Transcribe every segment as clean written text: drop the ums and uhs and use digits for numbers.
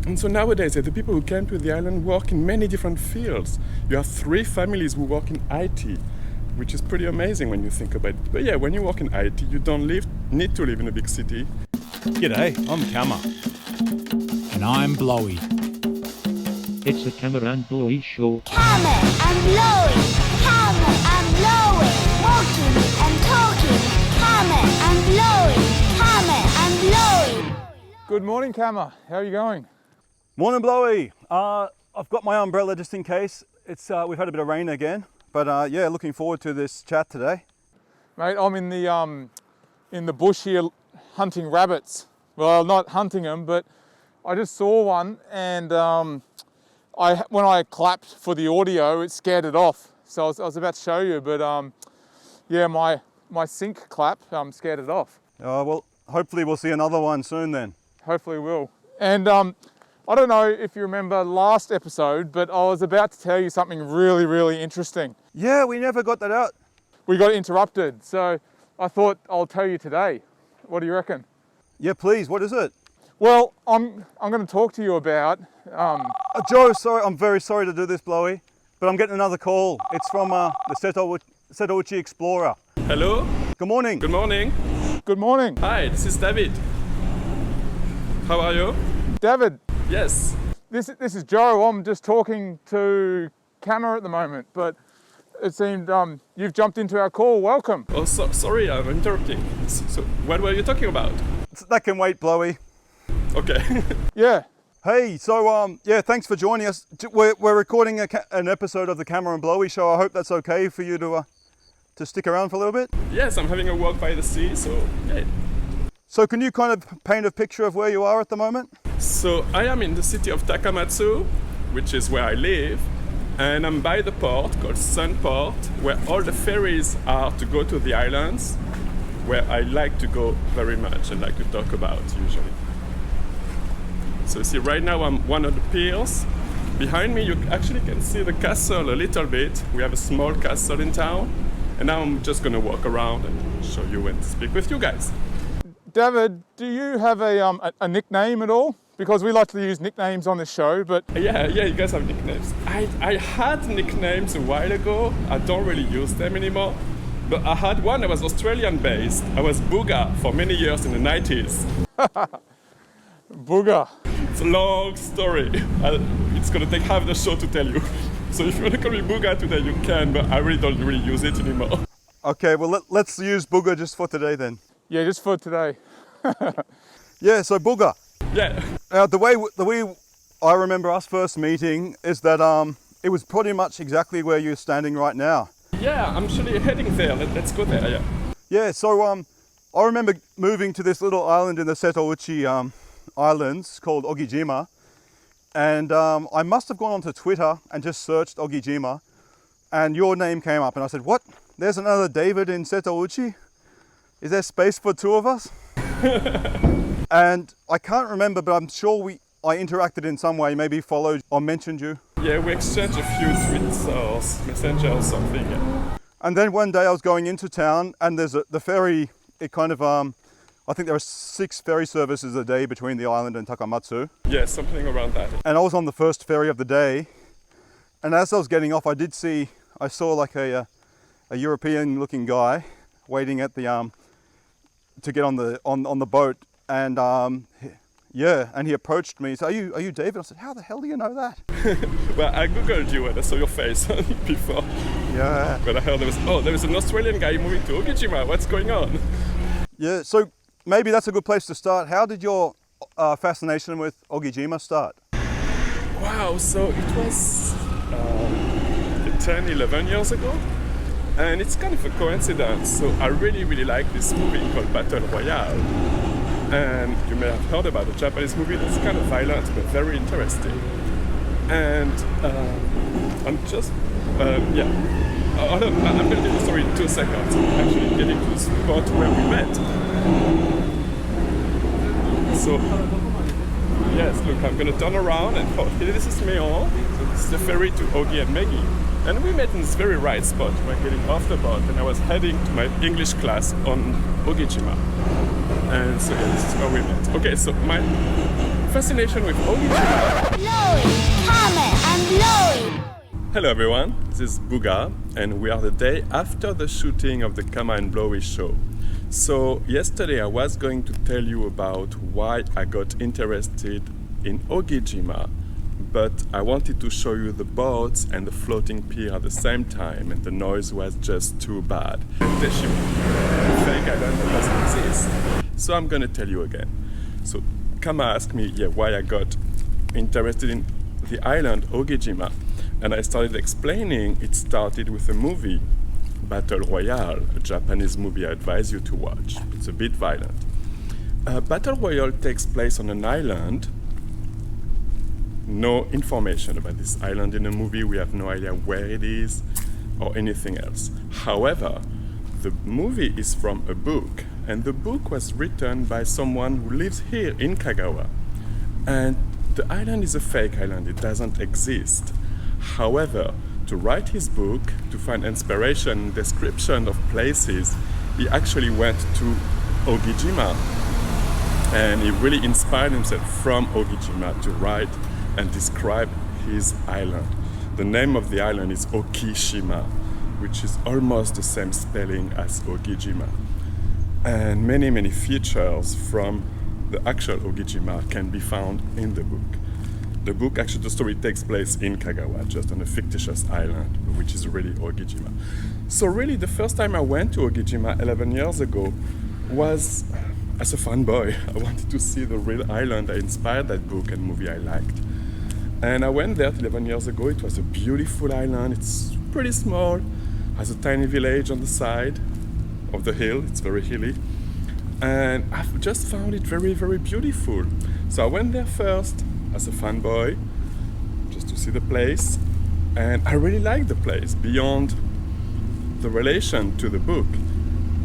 And so nowadays, the people who came to the island work in many different fields. You have 3 families who work in IT, which is pretty amazing when you think about it. But yeah, when you work in IT, you don't need to live in a big city. G'day, I'm Kama. And I'm Blowy. It's the Kama and Blowy Show. Kama and Blowy, Kama and Blowy, walking and talking. Kama and Blowy, Kama and Blowy. Good morning, Kama. How are you going? Morning, Blowy. I've got my umbrella just in case. It's we've had a bit of rain again, but yeah, looking forward to this chat today. Mate, I'm in the bush here hunting rabbits. Well, not hunting them, but I just saw one, and when I clapped for the audio, it scared it off. So I was about to show you, but yeah, my sync clap scared it off. Well, hopefully we'll see another one soon then. Hopefully we'll. And I don't know if you remember last episode, but I was about to tell you something really, really interesting. Yeah, we never got that out. We got interrupted, so I thought I'll tell you today. What do you reckon? Yeah, please, what is it? Well, I'm going to talk to you about... Joe, sorry, I'm very sorry to do this, Blowy, but I'm getting another call. It's from the Setouchi Explorer. Hello? Good morning. Good morning. Good morning. Hi, this is David. How are you? David. Yes. This is Joe. I'm just talking to Kama at the moment, but it seemed you've jumped into our call. Welcome. Oh, sorry, I'm interrupting. So what were you talking about? That can wait, Blowy. Okay. Yeah. Hey, so yeah, thanks for joining us. We're recording an episode of the Kama and Blowy Show. I hope that's okay for you to stick around for a little bit. Yes, I'm having a walk by the sea, so yeah. So can you kind of paint a picture of where you are at the moment? So I am in the city of Takamatsu, which is where I live, and I'm by the port called Sun Port, where all the ferries are to go to the islands, where I like to go very much and like to talk about usually. So you see, right now I'm one of the piers. Behind me you actually can see the castle a little bit. We have a small castle in town, and now I'm just gonna walk around and show you and speak with you guys. David, do you have a nickname at all? Because we like to use nicknames on this show, but... Yeah, you guys have nicknames. I had nicknames a while ago. I don't really use them anymore. But I had one that was Australian based. I was Booga for many years in the 90s. Booga. It's a long story. It's gonna take half the show to tell you. So if you wanna call me Booga today, you can, but I really don't use it anymore. Okay, well let's use Booga just for today then. Yeah, just for today. Yeah, so Booga. Yeah. The way I remember us first meeting is that it was pretty much exactly where you're standing right now. Yeah, I'm actually heading there. Let's go there, yeah. Yeah, so I remember moving to this little island in the Setouchi Islands called Ogijima, and I must have gone onto Twitter and just searched Ogijima, and your name came up, and I said, what? There's another David in Setouchi? Is there space for 2 of us? And I can't remember, but I'm sure I interacted in some way, maybe followed or mentioned you. Yeah, we exchanged a few tweets or messenger or something, yeah. And then one day I was going into town, and there's the ferry, it kind of, I think there are 6 ferry services a day between the island and Takamatsu. Yeah, something around that. And I was on the first ferry of the day, and as I was getting off, I saw like a European looking guy waiting at the, to get on the boat, and yeah, and he approached me. So, are you David? I said, how the hell do you know that? Well, I googled you and I saw your face before. Yeah. But I heard there was an Australian guy moving to Ogijima. What's going on? Yeah. So maybe that's a good place to start. How did your fascination with Ogijima start? Wow. So it was 10, 11 years ago. And it's kind of a coincidence. So I really like this movie called Battle Royale. And you may have heard about a Japanese movie that's kind of violent but very interesting. And I'm just, yeah. I'm going to tell the story in 2 seconds. I'm actually getting to the spot where we met. So, yes, look, I'm going to turn around and this is Meon. So this is the ferry to Ogi and Megi. And we met in this very right spot. We're getting off the boat, and I was heading to my English class on Ogijima. And so yeah, this is where we met. Okay, so my fascination with Ogijima. Blowy, Kama and Blowy. Hello everyone, this is Booga, and we are the day after the shooting of the Kama and Blowy Show. So yesterday I was going to tell you about why I got interested in Ogijima, but I wanted to show you the boats and the floating pier at the same time, and the noise was just too bad. The ship, the fake island that doesn't exist. So I'm gonna tell you again. So Kama asked me why I got interested in the island Ogijima, and I started explaining it started with a movie, Battle Royale, a Japanese movie I advise you to watch. It's a bit violent. Battle Royale takes place on an island. No information about this island in the movie. We have no idea where it is or anything else. However, the movie is from a book, and the book was written by someone who lives here in Kagawa. And the island is a fake island, it doesn't exist. However, to write his book, to find inspiration and description of places, he actually went to Ogijima, and he really inspired himself from Ogijima to write and describe his island. The name of the island is Oshima, which is almost the same spelling as Ogijima. And many features from the actual Ogijima can be found in the book. The book, actually, the story takes place in Kagawa, just on a fictitious island, which is really Ogijima. So really, the first time I went to Ogijima 11 years ago was as a fanboy. I wanted to see the real island that inspired that book and movie I liked. And I went there 11 years ago. It was a beautiful island. It's pretty small, has a tiny village on the side of the hill. It's very hilly. And I've just found it very beautiful. So I went there first as a fanboy, just to see the place, and I really liked the place beyond the relation to the book.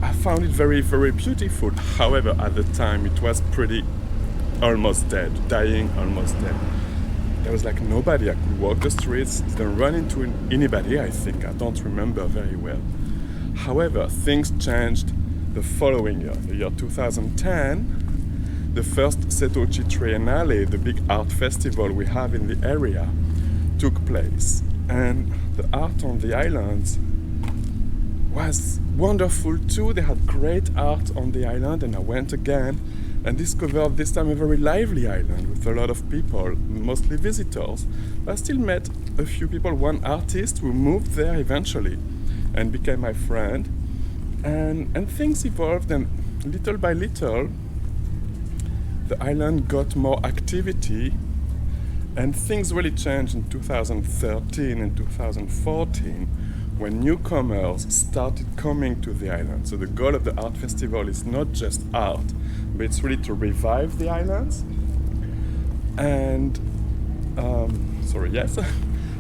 I found it very beautiful. However, at the time it was pretty almost dead, dying, almost dead. There was like nobody. I could walk the streets, didn't run into anybody, I think. I don't remember very well. However, things changed the following year, the year 2010. The first Setouchi Triennale, the big art festival we have in the area, took place. And the art on the islands was wonderful too. They had great art on the island, and I went again and discovered this time a very lively island with a lot of people, mostly visitors. I still met a few people, one artist who moved there eventually and became my friend. And things evolved, and little by little the island got more activity, and things really changed in 2013 and 2014 when newcomers started coming to the island. So the goal of the art festival is not just art, but it's really to revive the islands and to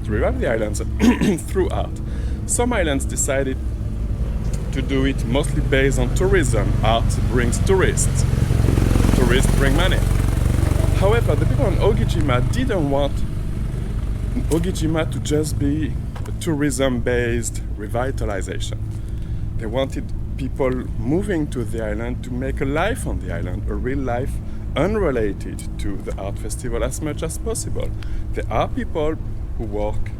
revive the islands through art. Some islands decided to do it mostly based on tourism. Art brings tourists. Tourists bring money. However, the people on Ogijima didn't want Ogijima to just be a tourism-based revitalization. They wanted people moving to the island to make a life on the island, a real life unrelated to the art festival as much as possible. There are people who work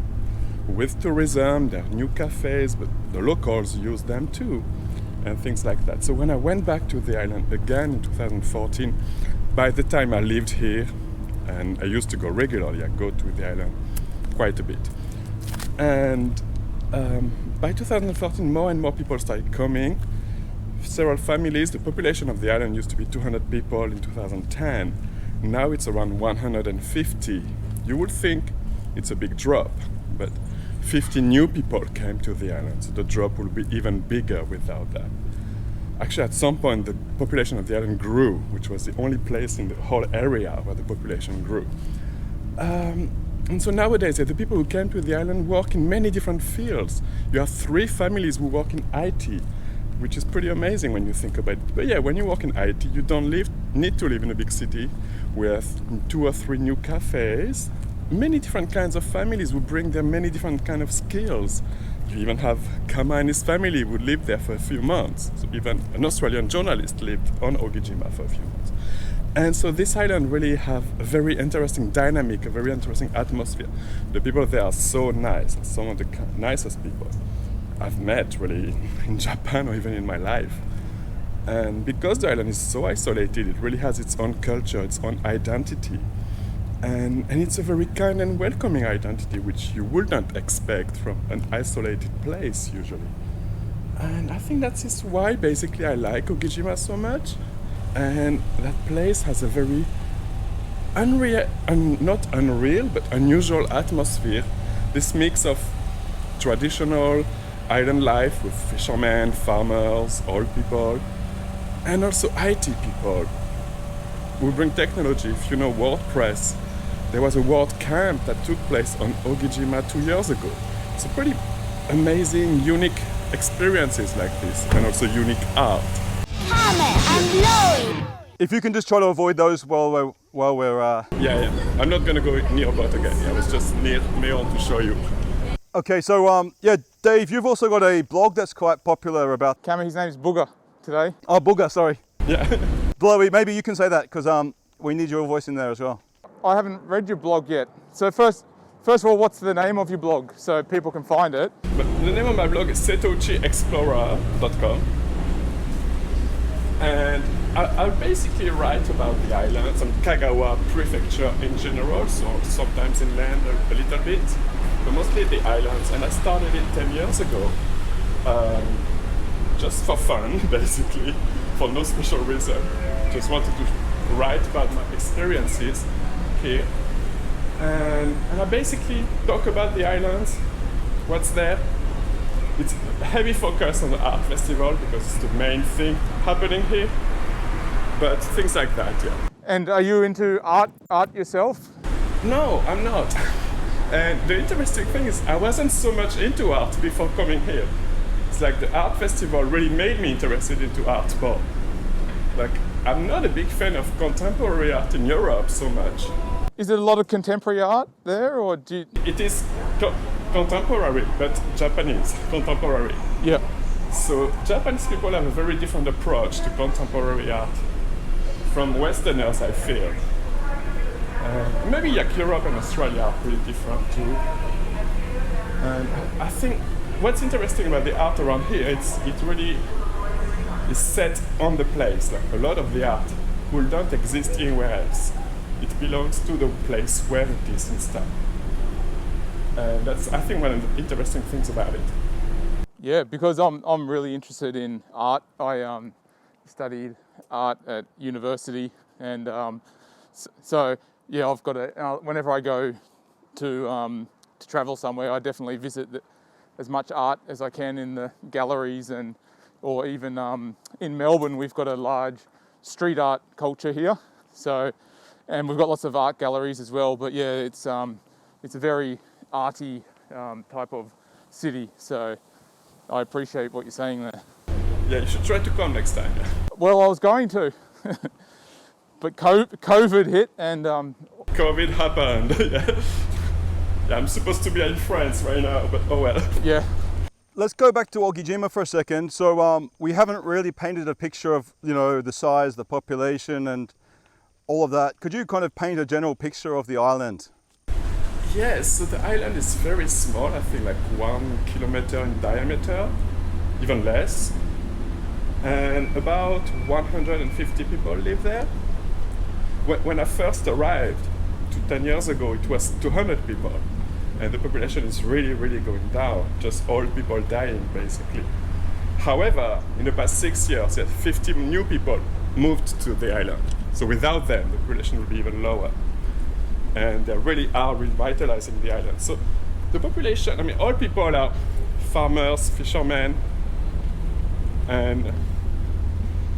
with tourism, there are new cafes, but the locals use them too, and things like that. So when I went back to the island again in 2014, by the time I lived here, and I used to go regularly, I go to the island quite a bit. And by 2014, more and more people started coming. Several families, the population of the island used to be 200 people in 2010. Now it's around 150. You would think it's a big drop, but 50 new people came to the island, so the drop will be even bigger without that. Actually, at some point, the population of the island grew, which was the only place in the whole area where the population grew. And so nowadays, the people who came to the island work in many different fields. You have 3 families who work in IT, which is pretty amazing when you think about it. But yeah, when you work in IT, you don't need to live in a big city with 2 or 3 new cafes. Many different kinds of families who bring their many different kind of skills. You even have Kama and his family who lived there for a few months. So even an Australian journalist lived on Ogijima for a few months. And so this island really have a very interesting dynamic, a very interesting atmosphere. The people there are so nice, some of the nicest people I've met really in Japan or even in my life. And because the island is so isolated, it really has its own culture, its own identity. And it's a very kind and welcoming identity, which you would not expect from an isolated place usually. And I think that is why basically I like Ogijima so much. And that place has a very not unreal, but unusual atmosphere. This mix of traditional island life with fishermen, farmers, old people, and also IT people who bring technology. If you know WordPress, there was a word camp that took place on Ogijima 2 years ago. It's a pretty amazing, unique experiences like this, and also unique art. Kama and Blowy. If you can just try to avoid those while we're Yeah. I'm not gonna go near boat again. I was just near to show you. Okay, so yeah, Dave, you've also got a blog that's quite popular about. Kama, his name's Booga today. Oh, Booga, sorry. Yeah. Blowy, maybe you can say that because we need your voice in there as well. I haven't read your blog yet. So first of all, what's the name of your blog so people can find it? But the name of my blog is Setouchi Explorer.com. And I'll basically write about the islands and Kagawa prefecture in general, so sometimes inland a little bit, but mostly the islands. And I started it 10 years ago, just for fun, basically, for no special reason. Just wanted to write about my experiences here. And I basically talk about the islands, what's there. It's a heavy focus on the art festival because it's the main thing happening here. But things like that, yeah. And are you into art yourself? No, I'm not. And the interesting thing is I wasn't so much into art before coming here. It's like the art festival really made me interested into art more. Like, I'm not a big fan of contemporary art in Europe so much. Is it a lot of contemporary art there, or do you... It is contemporary, but Japanese contemporary. Yeah. So Japanese people have a very different approach to contemporary art from Westerners, I feel. Maybe like Europe and Australia are pretty different too. And I think what's interesting about the art around here, it really is set on the place. Like a lot of the art will not exist anywhere else. It belongs to the place where it is instead. And that's, I think, one of the interesting things about it. Yeah, because I'm really interested in art. I studied art at university, and so yeah, I've got to. Whenever I go to travel somewhere, I definitely visit as much art as I can in the galleries, or even in Melbourne, we've got a large street art culture here. So, and we've got lots of art galleries as well. But yeah, it's a very arty type of city. So I appreciate what you're saying there. Yeah, you should try to come next time. Yeah. Well, I was going to, but COVID hit and... COVID happened, yeah. Yeah, I'm supposed to be in France right now, but oh well. Yeah. Let's go back to Ogijima for a second. So we haven't really painted a picture of, you know, the size, the population and all of that. Could you kind of paint a general picture of the island? Yes, so the island is very small, I think like 1 kilometer in diameter, even less. And about 150 people live there. When I first arrived 10 years ago, it was 200 people. And the population is really, really going down, just old people dying, basically. However, in the past 6 years, 50 new people moved to the island. So without them, the population would be even lower. And they really are revitalizing the island. So the population, I mean, all people are farmers, fishermen, and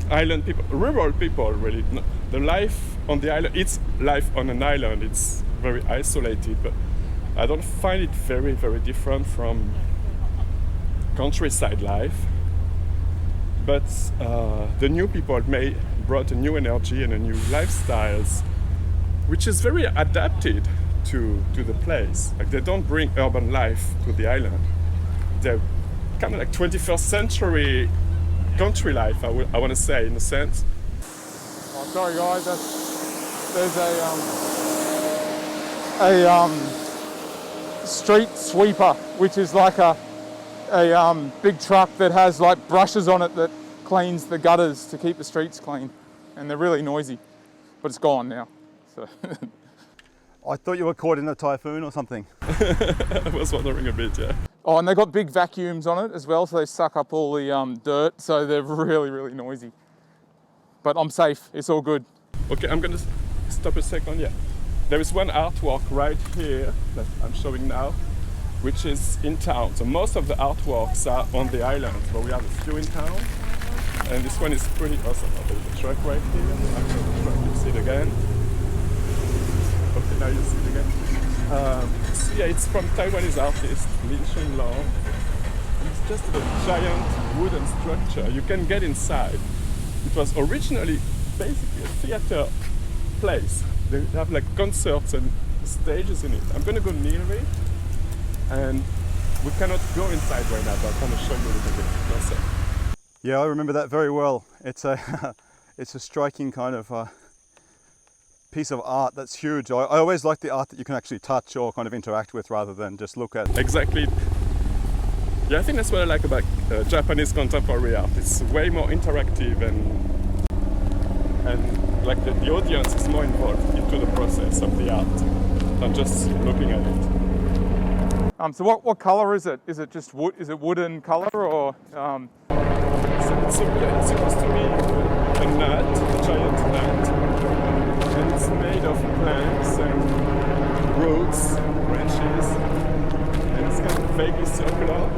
island people, rural people, really. The life on the island, it's life on an island, it's very isolated, but I don't find it very, very different from countryside life. But the new people brought a new energy and a new lifestyles, which is very adapted to the place. Like, they don't bring urban life to the island. They're kind of like 21st century country life, I want to say, in a sense. Oh, sorry guys, There's a street sweeper, which is like a big truck that has like brushes on it that cleans the gutters to keep the streets clean, and they're really noisy, but it's gone now. So. I thought you were caught in a typhoon or something. I was wondering a bit, yeah. Oh, and they've got big vacuums on it as well, so they suck up all the dirt, so they're really, really noisy. But I'm safe, it's all good. Okay, I'm gonna stop a second, yeah. There is one artwork right here that I'm showing now, which is in town. So most of the artworks are on the island, but we have a few in town. And this one is pretty awesome. Oh, there's a truck right here. I'll show the truck, you see it again. Okay, now you see it again. So yeah, it's from Taiwanese artist Lin Shun Long. And it's just a giant wooden structure. You can get inside. It was originally basically a theater place. They have like concerts and stages in it. I'm gonna go near it, and we cannot go inside right now, but I'm gonna show you a little bit closer. Yeah, I remember that very well. It's a, it's a striking kind of piece of art that's huge. I always like the art that you can actually touch or kind of interact with rather than just look at. Exactly. Yeah, I think that's what I like about Japanese contemporary art. It's way more interactive and like the audience is more involved into the process of the art than just looking at it. So what colour is it? Is it just wood? Is it wooden colour or? So yeah, it's supposed to be a nut, a giant nut, and it's made of planks and roots, branches, and it's kind of vaguely circular.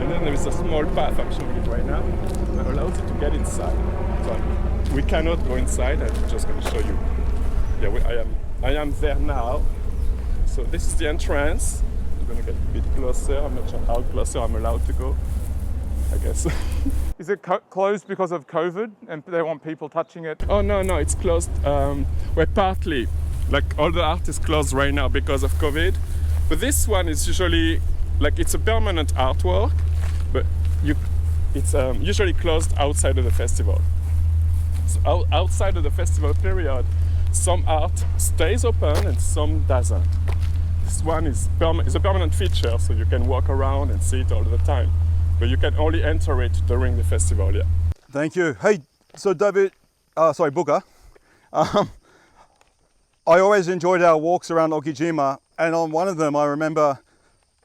And then there is a small path, I'm showing it right now, that allows you to get inside. So we cannot go inside, I'm just going to show you. Yeah, I am there now. So this is the entrance. I'm going to get a bit closer. I'm not sure how closer I'm allowed to go, I guess. Is it closed because of COVID and they want people touching it? Oh no, it's closed. Well, partly, like all the art is closed right now because of COVID. But this one is usually, like it's a permanent artwork, but it's usually closed outside of the festival. So outside of the festival period, some art stays open and some doesn't. This one is a permanent feature, so you can walk around and see it all the time. But you can only enter it during the festival, yeah. Thank you. Hey, so David, Booga. I always enjoyed our walks around Ogijima, and on one of them I remember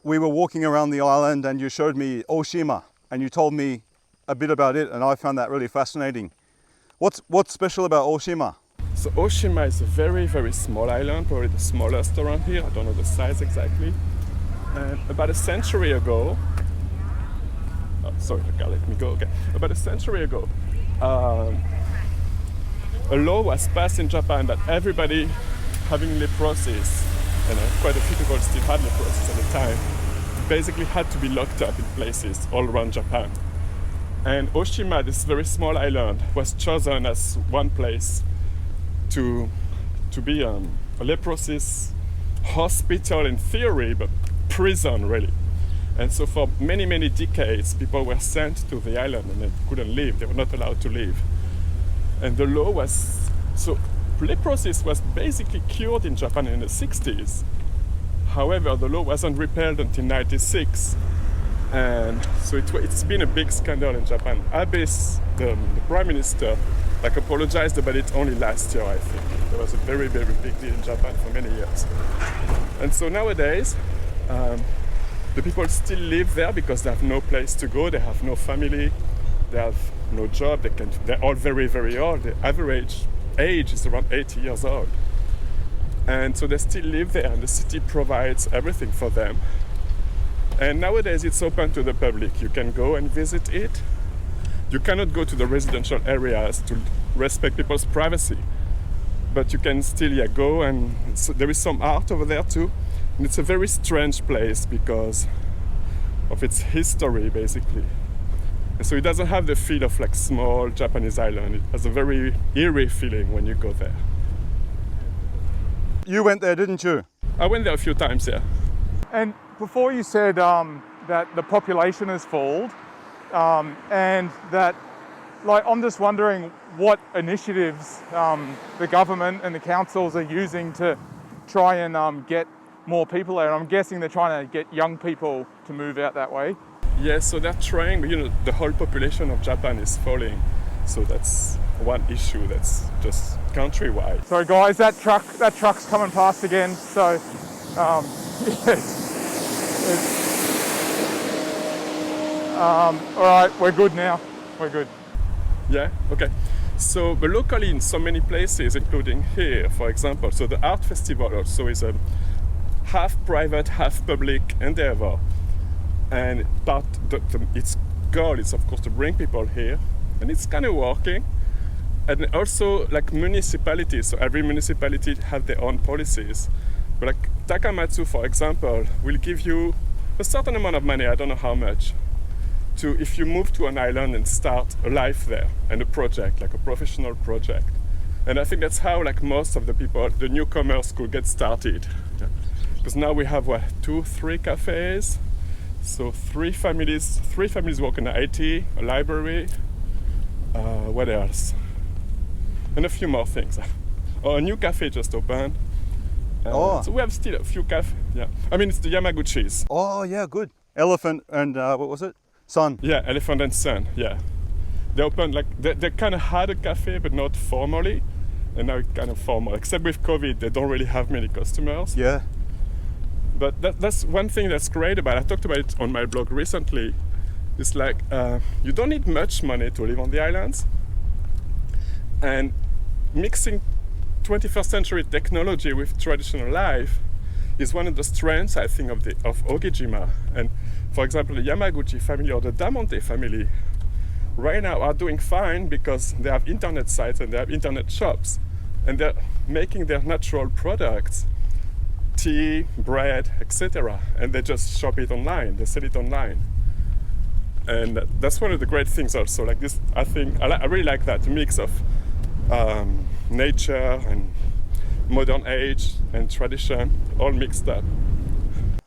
we were walking around the island and you showed me Oshima and you told me a bit about it, and I found that really fascinating. What's special about Oshima? So Oshima is a very, very small island, probably the smallest around here. I don't know the size exactly. And about a century ago, sorry, let me go. Okay. About a century ago, a law was passed in Japan that everybody having leprosis, and quite a few people still had leprosis at the time, basically had to be locked up in places all around Japan. And Oshima, this very small island, was chosen as one place to be a leprosis hospital in theory, but prison really. And so for many, many decades, people were sent to the island and they couldn't leave. They were not allowed to leave. And the law was, so leprosis was basically cured in Japan in the 60s. However, the law wasn't repealed until 96. And so it's been a big scandal in Japan. Abe, the prime minister, apologized about it only last year, I think. There was a very, very big deal in Japan for many years. And so nowadays, the people still live there because they have no place to go, they have no family, they have no job, they're all very, very old. The average age is around 80 years old. And so they still live there, and the city provides everything for them. And nowadays it's open to the public. You can go and visit it. You cannot go to the residential areas to respect people's privacy, but you can still go, and so there is some art over there too. And it's a very strange place because of its history, basically. And so it doesn't have the feel of like small Japanese island. It has a very eerie feeling when you go there. You went there, didn't you? I went there a few times, yeah. And before you said that the population has fallen, and that, like, I'm just wondering, what initiatives the government and the councils are using to try and get more people there. I'm guessing they're trying to get young people to move out that way. Yes, so they're trying, but the whole population of Japan is falling. So that's one issue that's just countrywide. So guys, that truck's coming past again. So, all right, we're good now. We're good. Yeah, okay. So, but locally in so many places, including here, for example, so the art festival also is a half private, half public endeavor. And its goal is, of course, to bring people here. And it's kind of working. And also, like municipalities, so every municipality have their own policies. But like Takamatsu, for example, will give you a certain amount of money, I don't know how much, if you move to an island and start a life there and a project, like a professional project. And I think that's how like most of the people, the newcomers, could get started. Because now we have 2-3 cafes. So three families work in IT, a library, what else? And a few more things. Oh, a new cafe just opened. So we have still a few cafes. Yeah, I mean it's the Yamaguchis. Oh yeah, good. Elephant and what was it? Sun. Yeah, Elephant and Sun. Yeah, they opened like they kind of had a cafe, but not formally, and now it's kind of formal. Except with COVID, they don't really have many customers. Yeah. But that's one thing that's great about it. I talked about it on my blog recently. It's like you don't need much money to live on the islands, and mixing 21st century technology with traditional life is one of the strengths, I think, of Ogijima. And for example, the Yamaguchi family or the Damonte family right now are doing fine because they have internet sites and they have internet shops, and they're making their natural products, tea, bread, etc., and they just shop it online, they sell it online. And that's one of the great things also, like this, I think, I really like that mix of nature and modern age and tradition, all mixed up.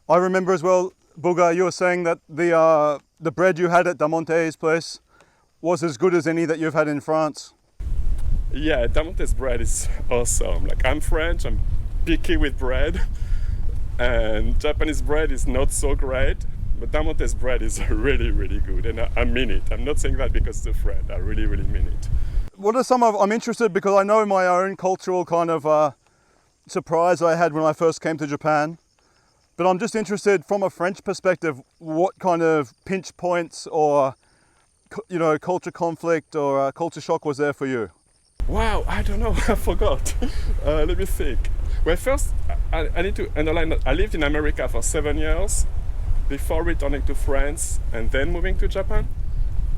I remember as well, Booga, you were saying that the bread you had at Damonte's place was as good as any that you've had in France. Yeah, Damonte's bread is awesome. Like I'm French, I'm picky with bread, and Japanese bread is not so great, but Damonte's bread is really, really good, and I mean it. I'm not saying that because it's a friend, I really, really mean it. What are I'm interested because I know my own cultural kind of surprise I had when I first came to Japan, but I'm just interested from a French perspective, what kind of pinch points or, culture conflict or culture shock was there for you? Wow, I don't know, I forgot. Let me think. Well, first, I need to underline that I lived in America for 7 years before returning to France and then moving to Japan.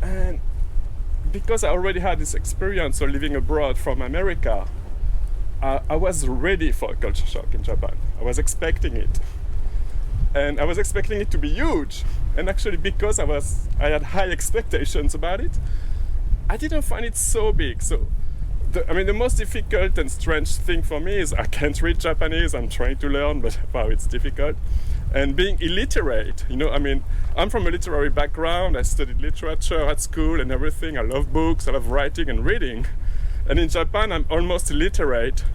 And because I already had this experience of living abroad from America, I was ready for a culture shock in Japan. I was expecting it. And I was expecting it to be huge. And actually, because I had high expectations about it, I didn't find it so big. So, the most difficult and strange thing for me is I can't read Japanese. I'm trying to learn, but wow, it's difficult. And being illiterate, I'm from a literary background. I studied literature at school and everything. I love books, I love writing and reading. And in Japan, I'm almost illiterate.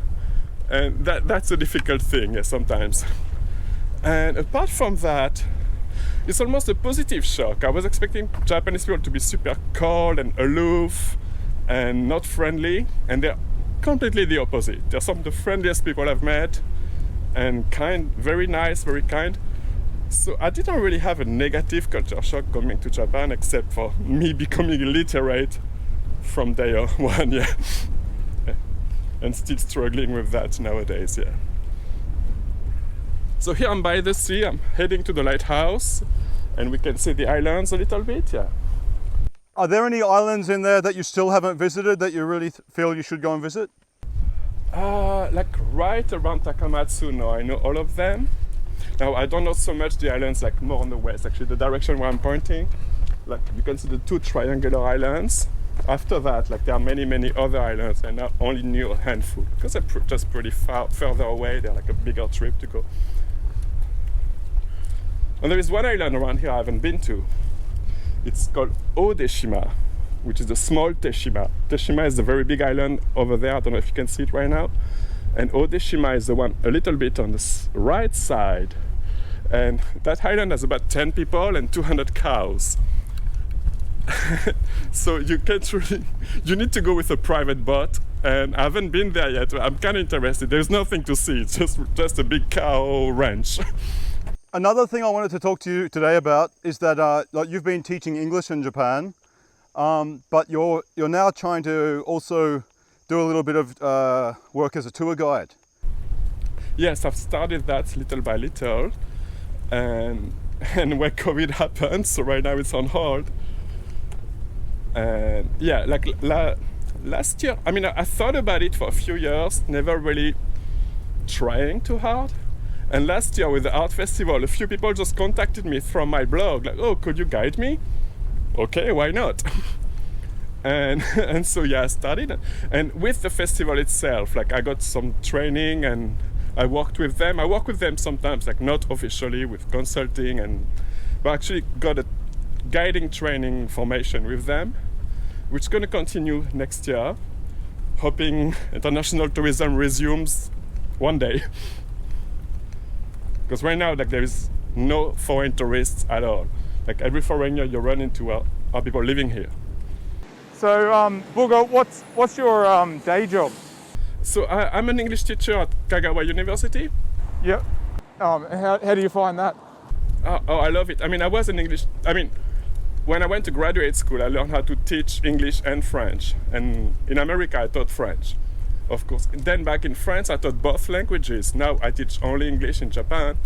And that's a difficult thing sometimes. And apart from that, it's almost a positive shock. I was expecting Japanese people to be super cold and aloof and not friendly, and they're completely the opposite. They're some of the friendliest people I've met, and kind, very nice, very kind. So I didn't really have a negative culture shock coming to Japan, except for me becoming illiterate from day one, yeah. And still struggling with that nowadays, yeah. So here I'm by the sea, I'm heading to the lighthouse, and we can see the islands a little bit, yeah. Are there any islands in there that you still haven't visited that you really feel you should go and visit? Like right around Takamatsu, no, I know all of them. Now I don't know so much the islands, like more on the west, actually the direction where I'm pointing. Like you can see the 2 triangular islands. After that, like there are many, many other islands, and I only knew a handful because they're just pretty further away. They're like a bigger trip to go. And there is one island around here I haven't been to. It's called Oshima. which is the small Teshima. Teshima is the very big island over there. I don't know if you can see it right now. And Ogijima is the one a little bit on the right side. And that island has about 10 people and 200 cows. So you can't really, you need to go with a private boat. And I haven't been there yet. I'm kind of interested. There's nothing to see. It's just a big cow ranch. Another thing I wanted to talk to you today about is that like you've been teaching English in Japan, but you're now trying to also do a little bit of work as a tour guide. Yes, I've started that little by little, and when COVID happened, so right now it's on hold. And yeah, like last year, I mean, I thought about it for a few years, never really trying too hard. And last year with the art festival, a few people just contacted me from my blog, like, oh, could you guide me? Okay, why not? and so yeah, I started. And with the festival itself, like I got some training and I worked with them. I work with them sometimes, like not officially with consulting, but actually got a guiding training formation with them, which is going to continue next year, hoping international tourism resumes one day. Because right now, like there is no foreign tourists at all. Like every foreigner you run into are people living here. So, Booga, what's your day job? So I'm an English teacher at Kagawa University. Yep. How do you find that? Oh, I love it. I mean, when I went to graduate school, I learned how to teach English and French. And in America, I taught French, of course. And then back in France, I taught both languages. Now I teach only English in Japan.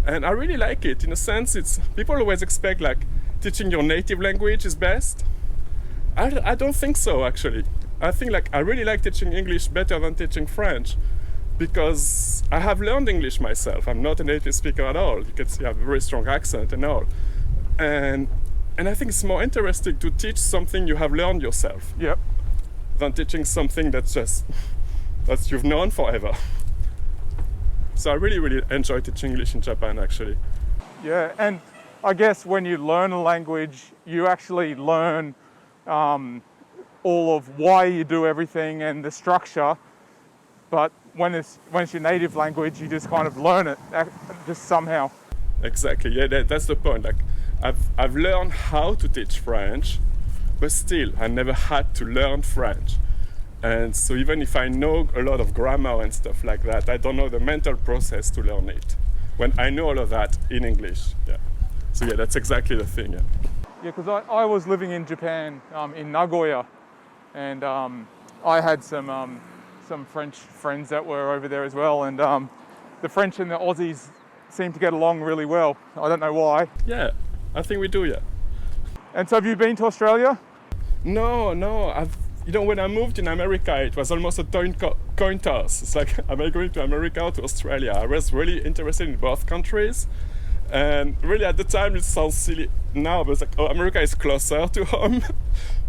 And I really like it. In a sense, people always expect like teaching your native language is best. I don't think so, actually. I think like I really like teaching English better than teaching French, because I have learned English myself. I'm not a native speaker at all. You can see I have a very strong accent and all. And I think it's more interesting to teach something you have learned yourself. Yep. Than teaching something that you've known forever. So I really, really enjoy teaching English in Japan, actually. Yeah, and I guess when you learn a language, you actually learn all of why you do everything and the structure. But when it's your native language, you just kind of learn it just somehow. Exactly. Yeah, that's the point. Like I've learned how to teach French, but still I never had to learn French. And so even if I know a lot of grammar and stuff like that, I don't know the mental process to learn it, when I know all of that in English. Yeah. So yeah, that's exactly the thing. Yeah. Yeah, because I was living in Japan, in Nagoya, and I had some French friends that were over there as well, and the French and the Aussies seem to get along really well. I don't know why. Yeah, I think we do, yeah. And so have you been to Australia? No. When I moved in America, it was almost a coin toss. It's like, am I going to America or to Australia? I was really interested in both countries. And really at the time it sounds silly now, but it's like, oh, America is closer to home.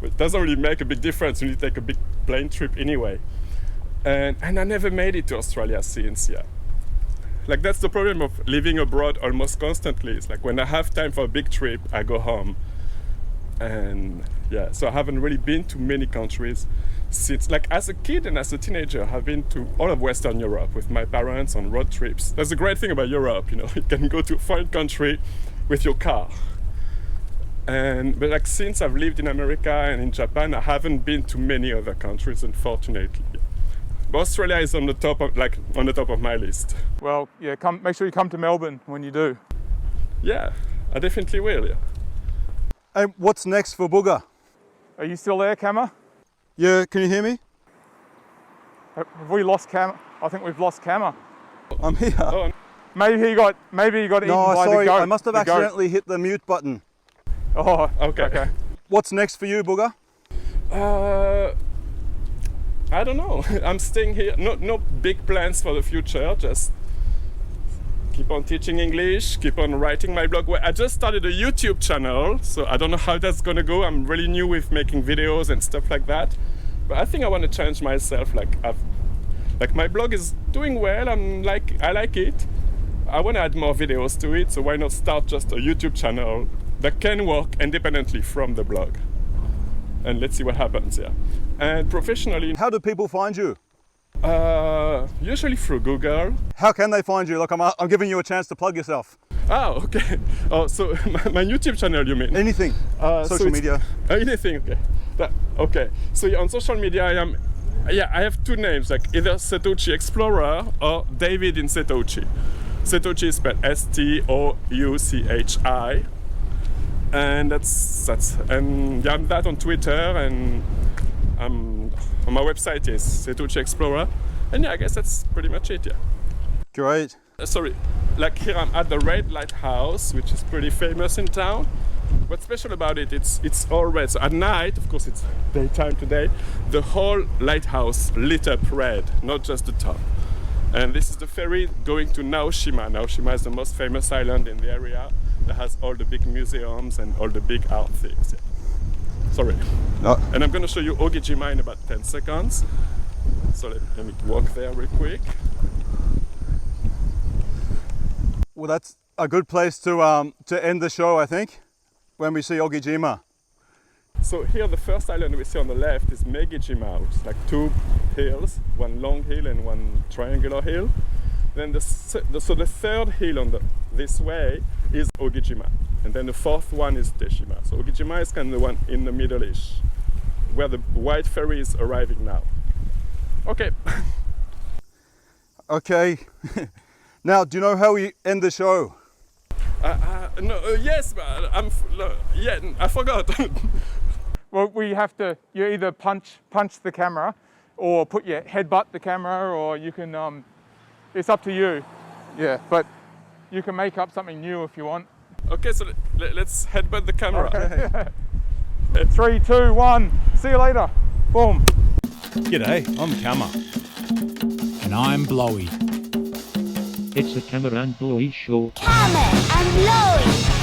But it doesn't really make a big difference when you take a big plane trip anyway. And I never made it to Australia since, yeah. Like that's the problem of living abroad almost constantly. It's like when I have time for a big trip, I go home. And yeah, so I haven't really been to many countries since, like as a kid and as a teenager, I've been to all of Western Europe with my parents on road trips. That's the great thing about Europe, you can go to a foreign country with your car. But like since I've lived in America and in Japan, I haven't been to many other countries, unfortunately. But Australia is on the top of my list. Well, yeah, make sure you come to Melbourne when you do. Yeah, I definitely will, yeah. And what's next for Booga? Are you still there, Kama? Yeah, can you hear me? Have we lost Kama? I think we've lost Kama. I'm here. Oh. Maybe he got eaten by the goat. I must have accidentally hit the mute button. Oh, okay. What's next for you, Booga? I don't know. I'm staying here. No big plans for the future. Just keep on teaching English, keep on writing my blog. Well, I just started a YouTube channel, so I don't know how that's gonna go. I'm really new with making videos and stuff like that. But I think I want to change myself. Like my blog is doing well. I like it. I want to add more videos to it. So why not start just a YouTube channel that can work independently from the blog? and let's see what happens. Yeah. And professionally, How do people find you? usually through Google. How can they find you? Like I'm giving you a chance to plug yourself. Oh, okay. Oh, so my YouTube channel, you mean? Anything. So Social it's- media. Anything, okay. Okay. So yeah, on social media, I have two names, like either Setouchi Explorer or David in Setouchi. Setouchi is spelled Stouchi, and and yeah, I'm that on Twitter, and on my website is Setouchi Explorer, and yeah, I guess that's pretty much it. Yeah. Great. Sorry, like here I'm at the Red Lighthouse, which is pretty famous in town. What's special about it, it's all red. So at night, of course it's daytime today, the whole lighthouse lit up red, not just the top. And this is the ferry going to Oshima. Oshima is the most famous island in the area that has all the big museums and all the big art things. Yeah. Sorry. No. And I'm going to show you Ogijima in about 10 seconds. So let me walk there real quick. Well, that's a good place to end the show, I think, when we see Ogijima. So here the first island we see on the left is Megijima, which is like two hills, one long hill and one triangular hill. Then the third hill this way is Ogijima, and then the fourth one is Deshima. So Ogijima is kind of the one in the middle-ish, where the white ferry is arriving now. Okay. Okay. Now, do you know how we end the show? Yes, but I forgot. Well, you either punch the camera, or put your headbutt the camera, or you can. It's up to you. Yeah, but you can make up something new if you want. Okay, so let's headbutt the camera. Okay. 3, 2, 1. See you later. Boom. G'day, I'm Kama. And I'm Blowy. It's the Kama and Blowy Show. Kama and Blowy.